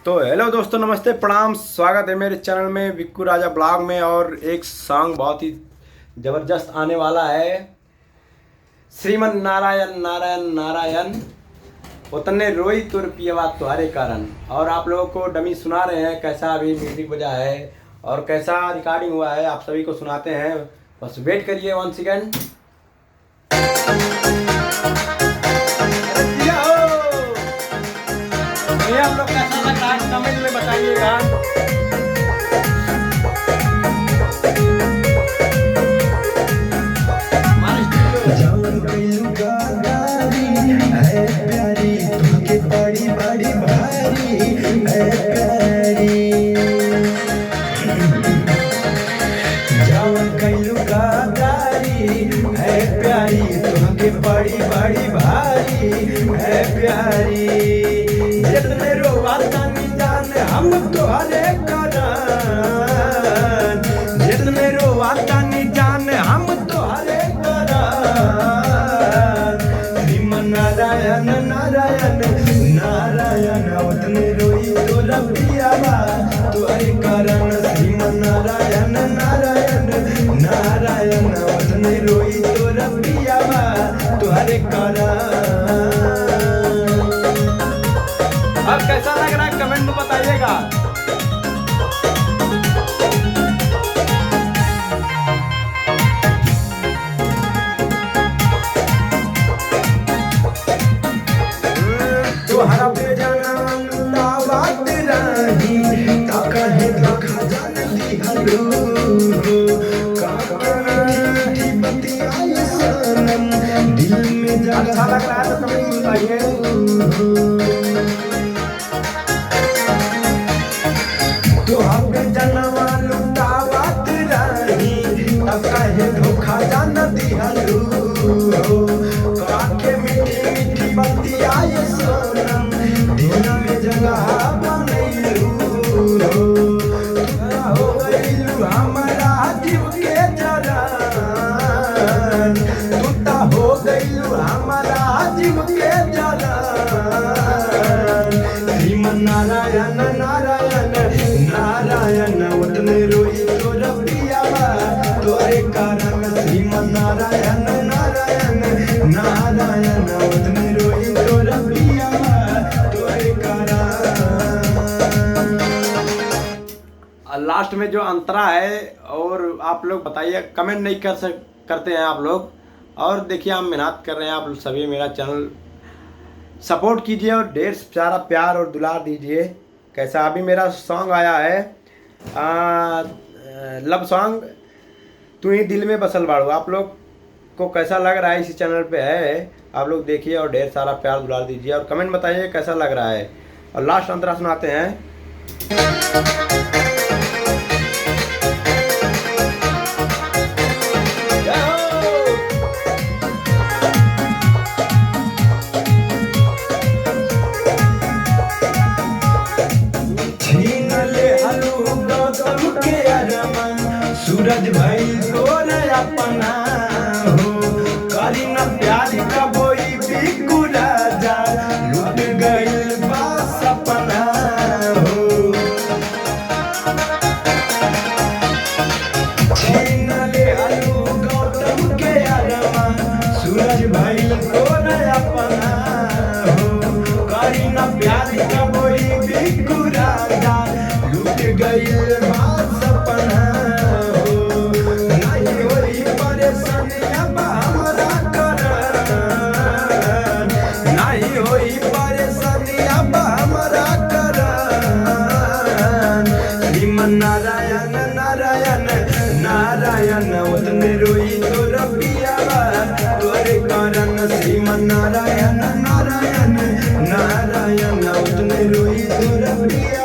तो हेलो दोस्तों, नमस्ते, प्रणाम, स्वागत है मेरे चैनल में विक्कू राजा ब्लॉग में। और एक सॉन्ग बहुत ही ज़बरदस्त आने वाला है। श्रीमन नारायण नारायण नारायण उतने रोई तुर पियवा तुम्हारे कारण। और आप लोगों को डमी सुना रहे हैं कैसा अभी म्यूजिक बजा है और कैसा रिकॉर्डिंग हुआ है, आप सभी को सुनाते हैं। बस वेट करिए 1 सेकेंड। ये आप लोग कैसा लग रहा है कमेंट में बताइएगा। जान कैलू गारी है प्यारी, तुमके बड़ी बड़ी भारी है प्यारी। जान कैलू गारी है प्यारी, तुमके बड़ी बड़ी भारी है प्यारी। जितने रोवाता नी जान हम तुम्हारे कारण, जितने रोवाता नी जान हम तुम्हारे नारायण नारायण नारायण उतने रोई तो रबियावा तुम्हारे कारण। श्रीमन नारायण नारायण नारायण उतने रोई तो रबियावा तुम्हारे कारण। अब कैसा लग रहा है कमेंट में बताइएगा। तोहरा पे जाना बात राही ताका है धोखा जान दिहलो। काका मीठी बतियाई सनम दिल में जगह। अच्छा लग रहा है तो कमेंट में बताइए। तोहरा पे जाना बात राही ताका है धोखा जान दिहलो। काके मीठी मीठी बतियाई सनम दिल में जगह बनैलू। हो गइलू हमारा जीव के जलान, तू ता हो गइलू हमारा जीव के जलान। श्रीमन नारायण नारायण नारायण उतने रोई तो रबियावा तोरे कारण। श्रीमन नारायण नारायण नारायण उतने रोई तो रबियावा तोरे कारण। लास्ट में जो अंतरा है और आप लोग बताइए, कमेंट नहीं करते हैं आप लोग। और देखिए हम मेहनत कर रहे हैं, आप सभी मेरा चैनल सपोर्ट कीजिए और ढेर सारा प्यार और दुलार दीजिए। कैसा अभी मेरा सॉन्ग आया है लव सॉन्ग तू ही दिल में बसल बाड़ू। आप लोग को कैसा लग रहा है, इसी चैनल पे है, आप लोग देखिए और ढेर सारा प्यार दुलार दीजिए और कमेंट बताइए कैसा लग रहा है। और लास्ट अंतरा सुनाते हैं। छीन ले हलू गौतम के अरमान, सूरज भाई तोर अपना हो। करी न प्यार का बोई बिकू राजा, लूट गइल बा सपना हो। छीन ले हलू गौतम के अरमान, सूरज भाई तोर अपना हो। करी न प्यार का बोई बिकू राजा, लूट गइल बा सपना हो। नहीं होई परेशानी अब हमरा करन, नहीं होई परेशानी अब हमरा करन। श्रीमन नारायण नारायण नारायण उतने रोई तो रबियावा तोरे कारण। श्रीमन नारायण नारायण नारायण उतने रोई तो रबिया।